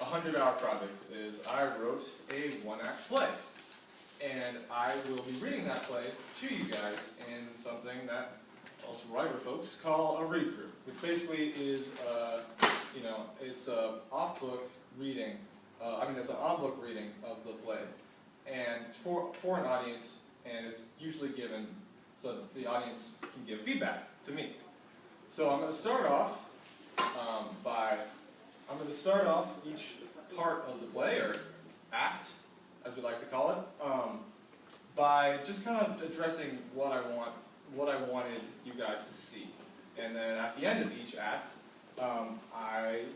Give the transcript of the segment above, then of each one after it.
100-hour project is I wrote a one-act play. And I will be reading that play to you guys in something that us writer folks call a read-through, which basically is, it's a off-book reading, it's an on-book reading of the play, and for an audience, and it's usually given so that the audience can give feedback to me. So I'm going to start off each part of the play, or act, as we like to call it, by just kind of addressing what I wanted you guys to see. And then at the end of each act, I'm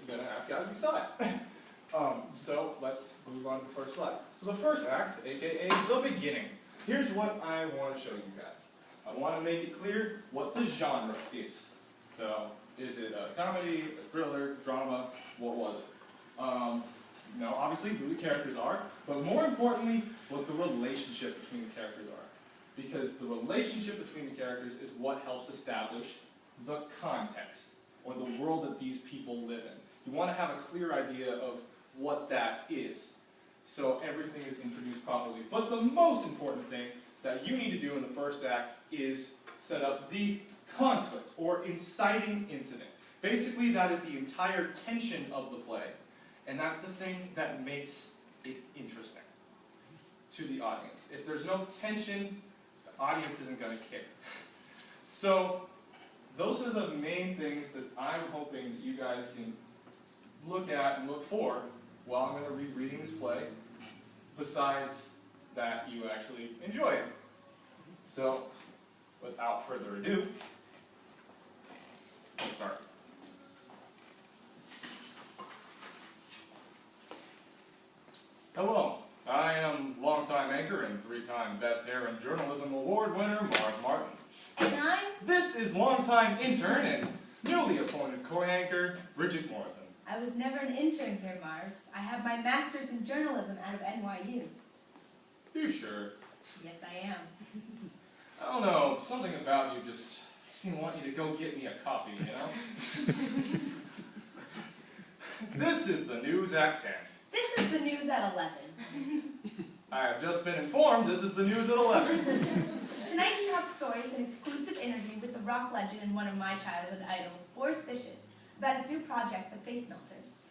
going to ask guys if you saw it. So let's move on to the first slide. So the first act, aka the beginning. Here's what I want to show you guys. I want to make it clear what the genre is. So, is it a comedy, a thriller, drama? What was it? Obviously who the characters are, but more importantly, what the relationship between the characters are. Because the relationship between the characters is what helps establish the context, or the world that these people live in. You want to have a clear idea of what that is, so everything is introduced properly. But the most important thing that you need to do in the first act is set up the conflict, or inciting incident. Basically, that is the entire tension of the play. And that's the thing that makes it interesting to the audience. If there's no tension, the audience isn't going to care. So, those are the main things that I'm hoping that you guys can look at and look for while I'm going to be reading this play, besides that you actually enjoy it. So, without further ado, let's start. Hello, I am longtime anchor and 3-time Best Hair in Journalism Award winner, Marv Martin. And This is longtime intern and newly appointed co-anchor, Bridget Morrison. I was never an intern here, Marv. I have my master's in journalism out of NYU. You sure? Yes, I am. I don't know, something about you just makes me want you to go get me a coffee, you know? This is the news at 10. This is the news at 11. I have just been informed this is the news at 11. Tonight's top story is an exclusive interview with the rock legend and one of my childhood idols, Boris Fishes, about his new project, The Face Melters.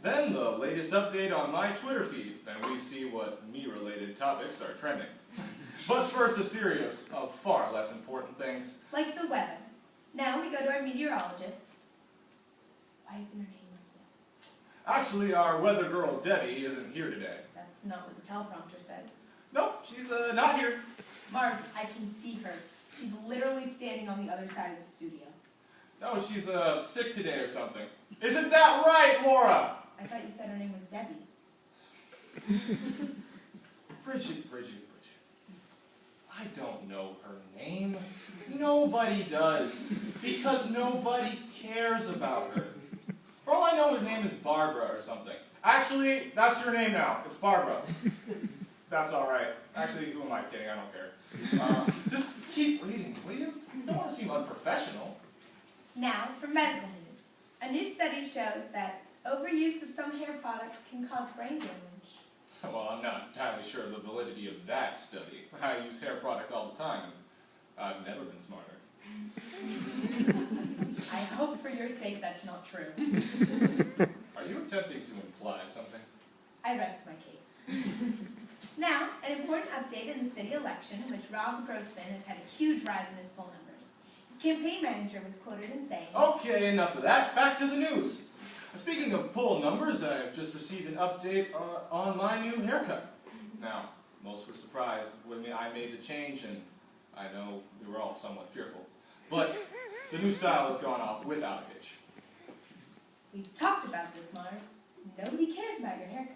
Then the latest update on my Twitter feed, and we see what me-related topics are trending. But first, a series of far less important things. Like the weather. Now we go to our meteorologist. Why isn't her name listed? Actually, our weather girl, Debbie, isn't here today. That's not what the teleprompter says. Nope, she's not here. Marv, I can see her. She's literally standing on the other side of the studio. No, she's sick today or something. Isn't that right, Laura? I thought you said her name was Debbie. Bridget. I don't know her name. Nobody does. Because nobody cares about her. For all I know, her name is Barbara or something. Actually, that's her name now. It's Barbara. That's alright. Actually, who am I kidding? I don't care. Just keep reading, will you? You don't want to seem unprofessional. Now, for medical news. A new study shows that overuse of some hair products can cause brain damage. Well, I'm not entirely sure of the validity of that study. I use hair product all the time, and I've never been smarter. I hope for your sake that's not true. Are you attempting to imply something? I rest my case. Now, an important update in the city election in which Rob Grossman has had a huge rise in his poll numbers. His campaign manager was quoted in saying, Okay, enough of that. Back to the news. Speaking of poll numbers, I've just received an update on my new haircut. Now, most were surprised when I made the change, and I know we were all somewhat fearful. But the new style has gone off without a hitch. We've talked about this, Marv. Nobody cares about your haircut.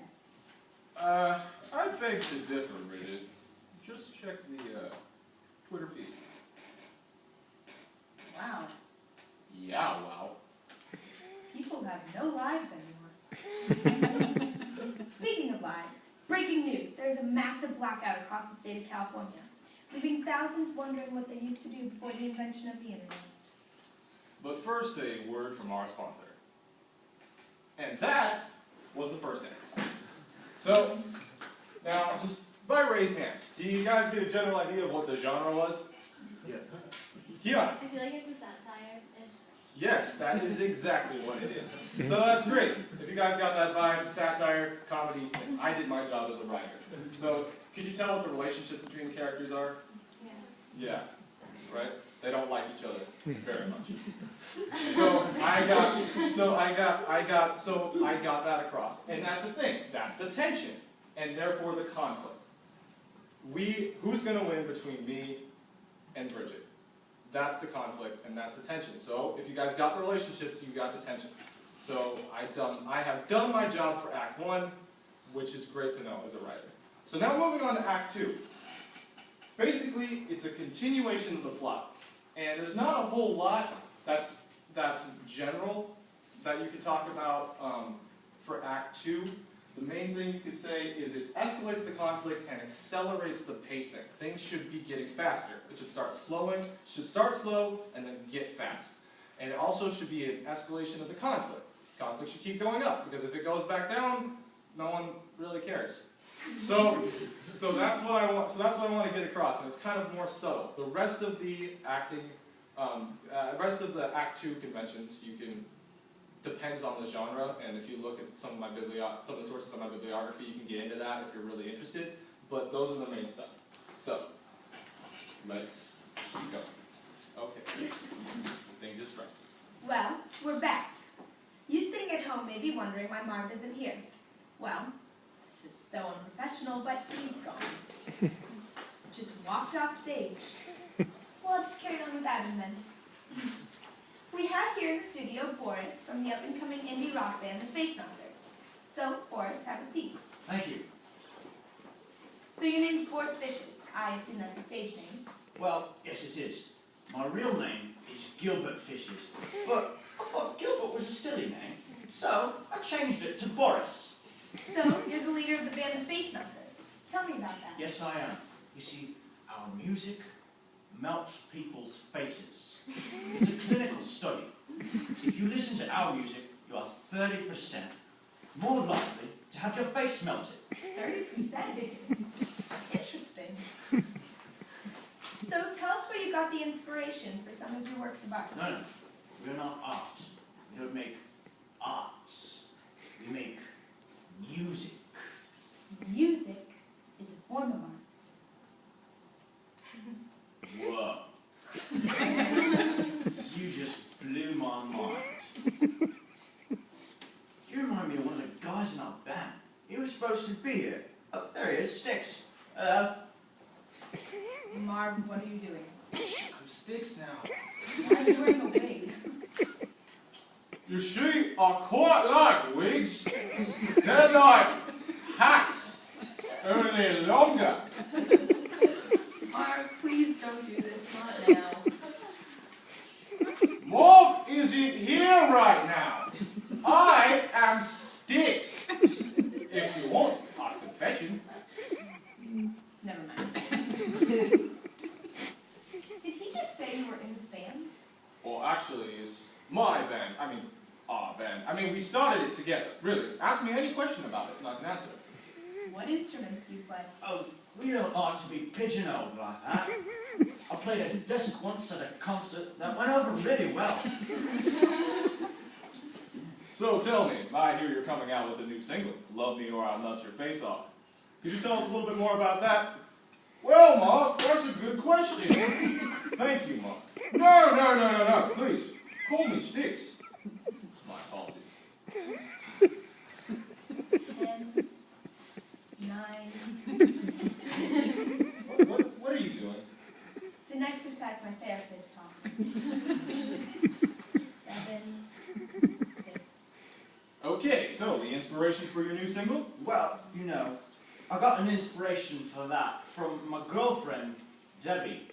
I beg to differ, Bridget. Just check the Twitter feed. Wow. Yeah, wow. People have no lives anymore. Speaking of lives, breaking news. There's a massive blackout across the state of California, leaving thousands wondering what they used to do before the invention of the internet. But first, a word from our sponsor. And that was the first act. So, now, just by raised hands, do you guys get a general idea of what the genre was? Yeah. Kiana? I feel like it's a satire-ish. Yes, that is exactly what it is. So that's great. If you guys got that vibe, satire, comedy, I did my job as a writer. So, could you tell what the relationship between the characters are? Yeah. Yeah, right? They don't like each other very much. So I got that across. And that's the thing. That's the tension. And therefore the conflict. Who's gonna win between me and Bridget? That's the conflict and that's the tension. So if you guys got the relationships, you got the tension. So I have done my job for Act 1, which is great to know as a writer. So now moving on to Act 2. Basically, it's a continuation of the plot. And there's not a whole lot that's general that you could talk about for Act 2. The main thing you could say is it escalates the conflict and accelerates the pacing. Things should be getting faster. It should start slow and then get fast. And it also should be an escalation of the conflict. Conflict should keep going up, because if it goes back down, no one really cares. So that's what I want. So that's what I want to get across, and it's kind of more subtle. The rest of the acting, Act 2 conventions, depends on the genre. And if you look at some of the sources of my bibliography, you can get into that if you're really interested. But those are the main stuff. So let's keep going. Okay, thing just right. Well, we're back. You sitting at home may be wondering why Marv isn't here. Well, this is so unprofessional, but he's gone. Just walked off stage. Well, I'll just carry on with Adam then. We have here in the studio Boris from the up-and-coming indie rock band, the Face Melters. So, Boris, have a seat. Thank you. So your name's Boris Fishes. I assume that's a stage name. Well, yes it is. My real name is Gilbert Fishes, but I thought Gilbert was a silly name, so I changed it to Boris. So, you're the leader of the band, the Face Melters. Tell me about that. Yes, I am. You see, our music melts people's faces. It's a clinical study. If you listen to our music, you are 30% more likely to have your face melted. 30%? Interesting. So tell us where you got the inspiration for some of your works of art. No, we're not art. We don't make arts. We make music. Music is a form of art. Whoa. You just blew my mind. You remind me of one of the guys in our band. He was supposed to be here. Oh, there he is, Sticks. Marv, what are you doing? I'm Sticks now. Why are you wearing a wig? You see, I quite like wigs. They're like hats, only longer. Marv, please don't do this, not now. Marv isn't here right now. I am Sticks. If you want, I can fetch him. Never mind. Did he just say you were in his band? Well, actually, it's my band. I mean, our band. I mean, we started it together. Really. Ask me any question about it, and I can answer it. What instruments do you play? Oh, we don't like to be pigeonholed like that. I played a disc once at a concert that went over really well. So tell me, I hear you're coming out with a new single, Love Me or I'll Nut Your Face Off. Could you tell us a little bit more about that? Well, Marv, that's a good question. Thank you, Marv. No, please. Call me Sticks. My apologies. 10, 9. What are you doing? It's an exercise my therapist taught me. 7, 6. Okay, so the inspiration for your new single? Well, you know, I got an inspiration for that from my girlfriend, Debbie.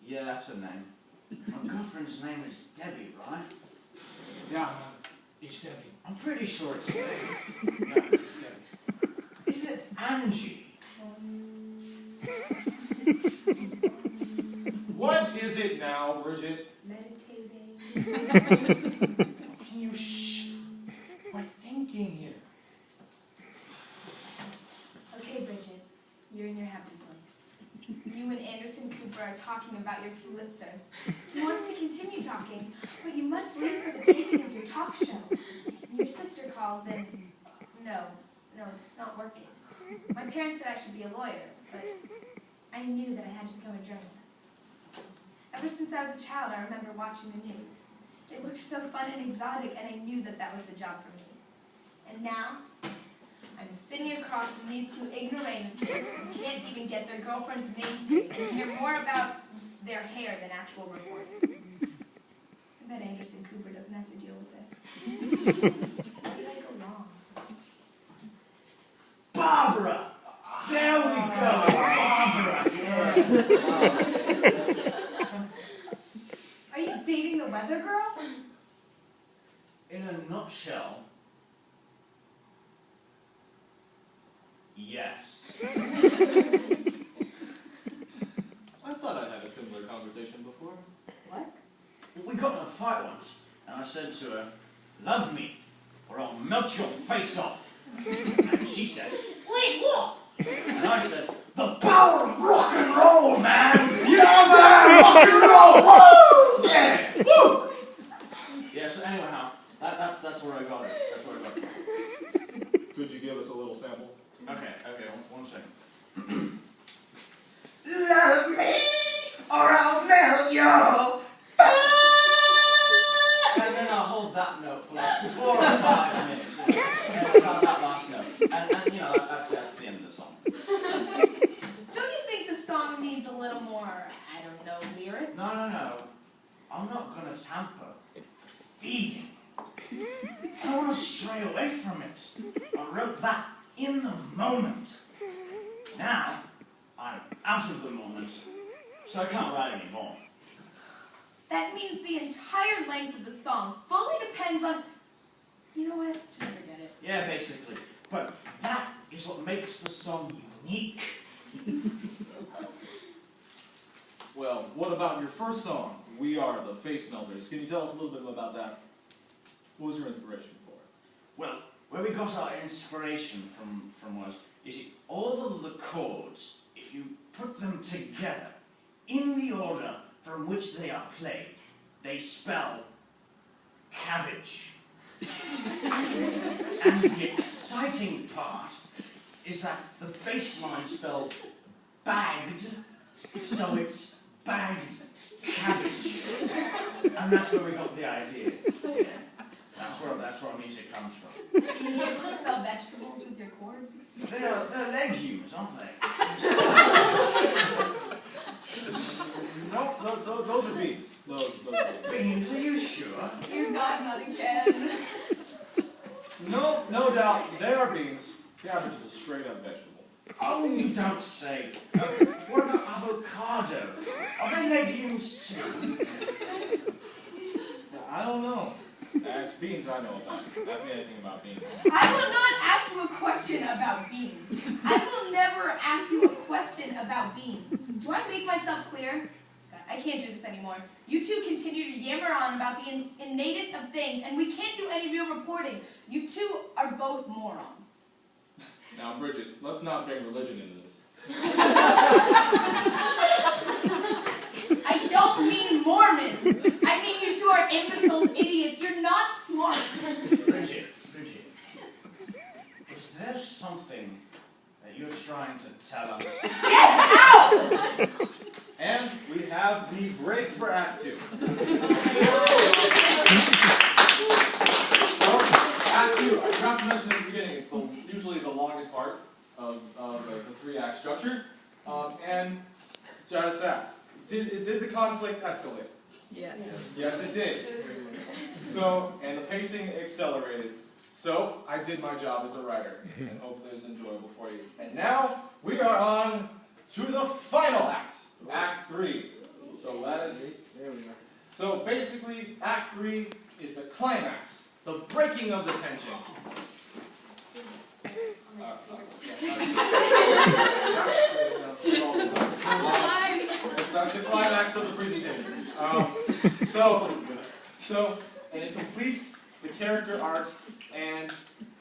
Yeah, that's her name. My girlfriend's name is Debbie, right? Yeah, it's Debbie. I'm pretty sure it's Debbie. Yeah, it's Debbie. Is it Angie? What is it now, Bridget? Meditating. Can you shh? We're thinking here. Piper are talking about your Pulitzer. He wants to continue talking, but you must leave for the taping of your talk show. And your sister calls and, no, it's not working. My parents said I should be a lawyer, but I knew that I had to become a journalist. Ever since I was a child, I remember watching the news. It looked so fun and exotic, and I knew that that was the job for me. And now, I'm sitting across from these two ignoramuses who can't even get their girlfriend's names straight and hear more about their hair than actual reporting. I bet Anderson Cooper doesn't have to deal with this. Where did I go wrong? Barbara! There we go! Barbara! Are you dating the weather girl? In a nutshell, yes. I thought I'd had a similar conversation before. What? We got in a fight once, and I said to her, "Love me, or I'll melt your face off." And she said, "Wait, what?" And I said, "The power of rock and roll, man! Yeah, man! Rock and roll! Woo! Yeah! Woo!" Yeah, so anyhow, that's where I got it. That's where I got it. Could you give us a little sample? Okay, one second. Love me, or I'll melt your And then I'll hold that note for like 4 or 5 minutes. That last note. And that's the end of the song. Don't you think the song needs a little more, I don't know, lyrics? No. I'm not going to tamper the feeling. I don't want to stray away from it. I wrote that in the moment. Now, I'm out of the moment, so I can't write anymore. That means the entire length of the song fully depends on... You know what? Just forget it. Yeah, basically. But that is what makes the song unique. Well, what about your first song, We Are the Face Melters? Can you tell us a little bit about that? What was your inspiration for it? Well, where we got our inspiration from was, you see, all of the chords, if you put them together in the order from which they are played, they spell cabbage. And the exciting part is that the bass line spells bagged, so it's bagged cabbage. And that's where we got the idea. Yeah. That's where our music comes from. Can you be able to spell vegetables with your chords? They're legumes, aren't they? No, those are beans. Those Beans, are you sure? Dear God, not again. No doubt, they are beans. Cabbage is a straight up vegetable. Oh, you don't say. What about avocado? Are they legumes too? I don't know. It's beans I know about. Ask me anything about beans. I will not ask you a question about beans. I will never ask you a question about beans. Do I make myself clear? God, I can't do this anymore. You two continue to yammer on about the innatest of things, and we can't do any real reporting. You two are both morons. Now, Bridget, let's not bring religion into this. I don't mean Mormons. I mean you two are imbeciles, idiots. You're not smart. Bridget, is there something that you're trying to tell us? Get out! And we have the break for Act 2. Act 2, I forgot to mention at the beginning, it's usually the longest part of the 3-act structure. And just ask, did the conflict escalate? Yes. Yes, it did. So, and the pacing accelerated. So, I did my job as a writer, and hopefully it was enjoyable for you. And now, we are on to the final act, Act 3. So that is, so basically, Act 3 is the climax, the breaking of the tension. That's the climax of the presentation. And it completes the character arcs and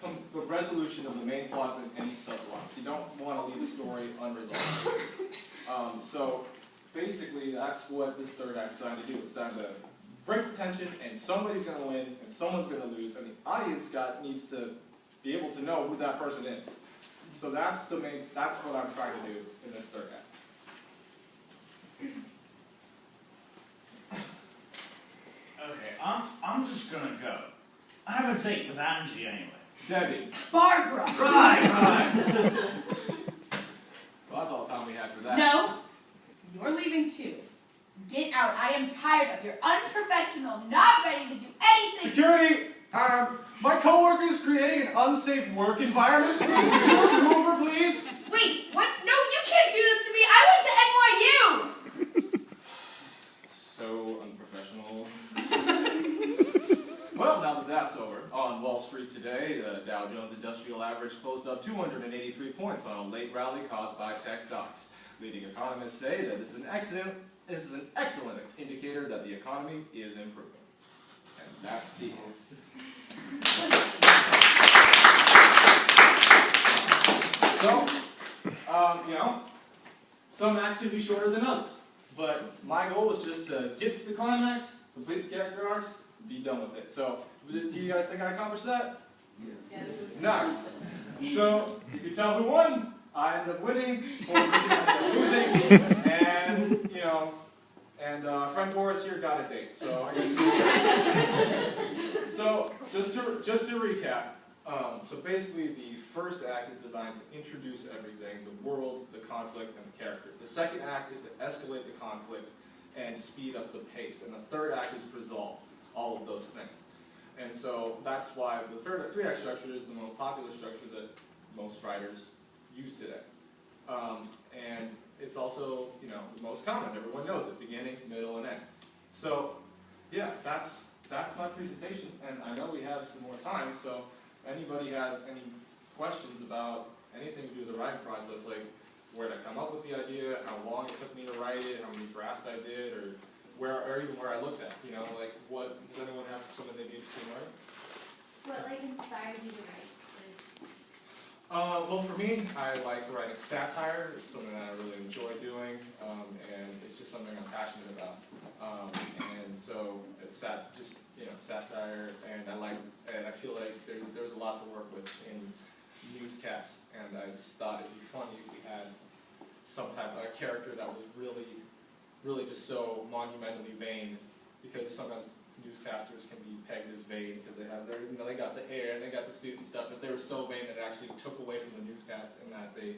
the resolution of the main plots and any subplots. You don't want to leave the story unresolved. basically that's what this third act is designed to do. It's designed to break the tension, and somebody's going to win, and someone's going to lose, and the audience needs to be able to know who that person is. So that's what I'm trying to do in this third act. Okay, I'm just gonna go. I have a date with Angie anyway. Debbie. Barbara! Right. Well, that's all the time we had for that. No, you're leaving too. Get out. I am tired of your unprofessional, not ready to do anything. Security! My coworker is creating an unsafe work environment. Would you move over, please? Wait, what? No, you can't do this to me. I went to NYU. So unprofessional. Well, now that that's over, on Wall Street today, the Dow Jones Industrial Average closed up 283 points on a late rally caused by tech stocks. Leading economists say that this is an excellent indicator that the economy is improving. And that's the end. So, some acts should be shorter than others. But my goal is just to get to the climax, complete the character arcs, be done with it. So, do you guys think I accomplished that? Yes. Nice. So, you can tell who won. I ended up winning, or I ended up losing, and friend Boris here got a date. So, I guess. So, just to recap. So basically, the first act is designed to introduce everything: the world, the conflict, and the characters. The second act is to escalate the conflict and speed up the pace, and the third act is to resolve all of those things. And so that's why the three-act structure is the most popular structure that most writers use today. And it's also, the most common. Everyone knows it: beginning, middle, and end. So, yeah, that's my presentation, and I know we have some more time. So, if anybody has any questions about anything to do with the writing process, like where did I come up with the idea, how long it took me to write it, how many drafts I did, or even where I looked at, like what, does anyone have something they'd be interested in writing? What inspired you to write this? Well, for me, I like writing satire. It's something that I really enjoy doing, and it's just something I'm passionate about. And so it's satire, and I feel like there was a lot to work with in newscasts, and I just thought it'd be funny if we had some type of a character that was really just so monumentally vain, because sometimes newscasters can be pegged as vain because they have they got the hair and they got the suit and stuff, but they were so vain that it actually took away from the newscast and that they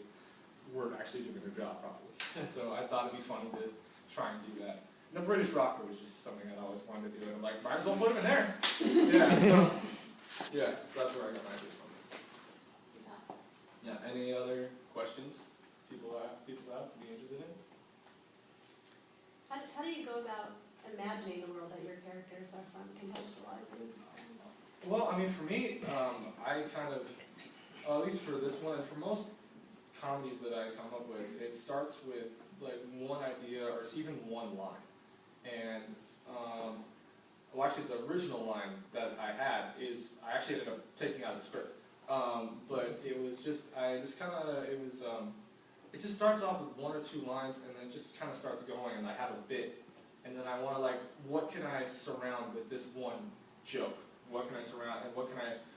weren't actually doing their job properly. And so I thought it'd be funny to try and do that. And the British rocker was just something I always wanted to do, and I'm like, might as well put him in there. So that's where I got my idea from. It's awesome. Yeah, any other questions people have be interested in? How do you go about imagining the world that your characters are from, contextualizing? Well, I mean, for me, I kind of, at least for this one, and for most comedies that I come up with, it starts with like one idea or it's even one line. And, well, actually, the original line that I had is, I actually ended up taking out of the script. But it was just, it just starts off with one or two lines and then just kind of starts going, and I have a bit. And then I want to what can I surround with this one joke? What can I surround, and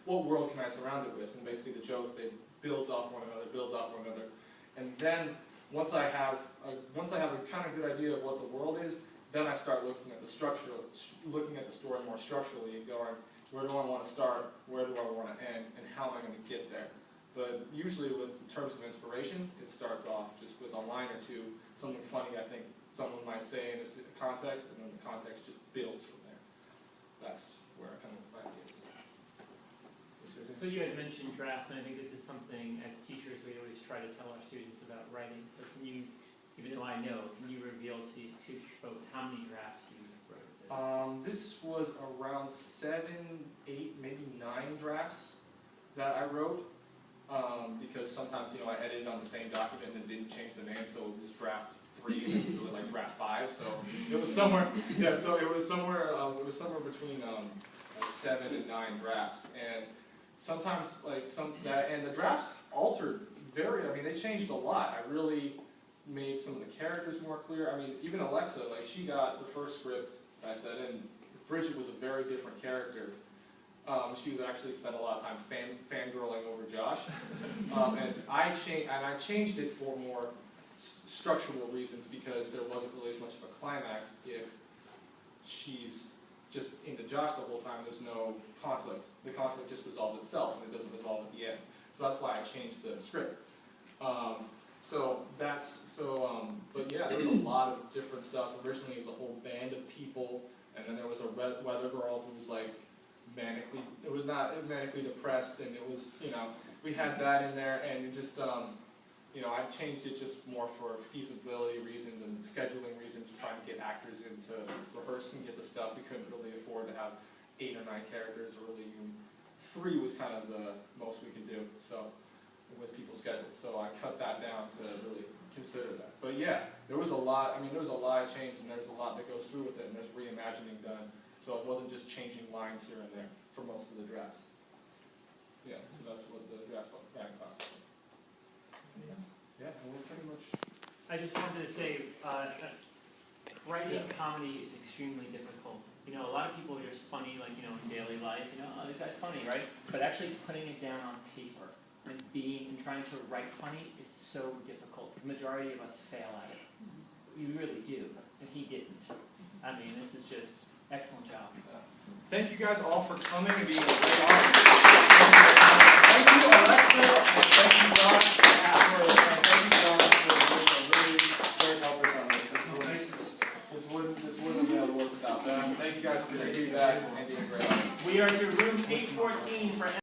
what world can I surround it with? And basically the joke, it builds off one another. And then once I have a kind of good idea of what the world is, then I start looking at the story more structurally and going, where do I want to start, where do I want to end, and how am I going to get there? But usually with in terms of inspiration, it starts off just with a line or two, something funny I think someone might say in this context, and then the context just builds from there. That's where I come up with ideas. So you had mentioned drafts, and I think this is something as teachers we always try to tell our students about writing. So can you, even though I know, can you reveal to folks how many drafts you wrote of this? This was around 7, 8, maybe 9 drafts that I wrote. Because sometimes, I edited on the same document and didn't change the name, so it was draft 3 and it was really like draft 5. So it was somewhere, it was somewhere between 7 and 9 drafts. And sometimes and the drafts altered they changed a lot. made some of the characters more clear. I mean, even Alexa, like, she got the first script, I said, and Bridget was a very different character. She was actually spent a lot of time fangirling over Josh. And I changed it for more structural reasons, because there wasn't really as much of a climax if she's just into Josh the whole time. There's no conflict. The conflict just resolves itself, and it doesn't resolve at the end. So that's why I changed the script. But yeah, there was a lot of different stuff. Originally, it was a whole band of people, and then there was a weather girl who was like manically depressed, and it was, we had that in there, and it just, I changed it just more for feasibility reasons and scheduling reasons, trying to get actors in to rehearse and get the stuff. We couldn't really afford to have 8 or 9 characters, or really even 3 was kind of the most we could do, so, with people's schedules. So I cut that down to really consider that. But yeah, there was a lot of change, and there's a lot that goes through with it, and there's reimagining done. So it wasn't just changing lines here and there for most of the drafts. Yeah, so that's what the draft writing process was. Yeah, and we're pretty much... I just wanted to say, writing comedy is extremely difficult. A lot of people are just funny, like, in daily life, oh, this guy's funny, right? But actually putting it down on paper and trying to write funny is so difficult. The majority of us fail at it. We really do, and he didn't. I mean, this is just excellent job. Thank you guys all for coming and being a great audience.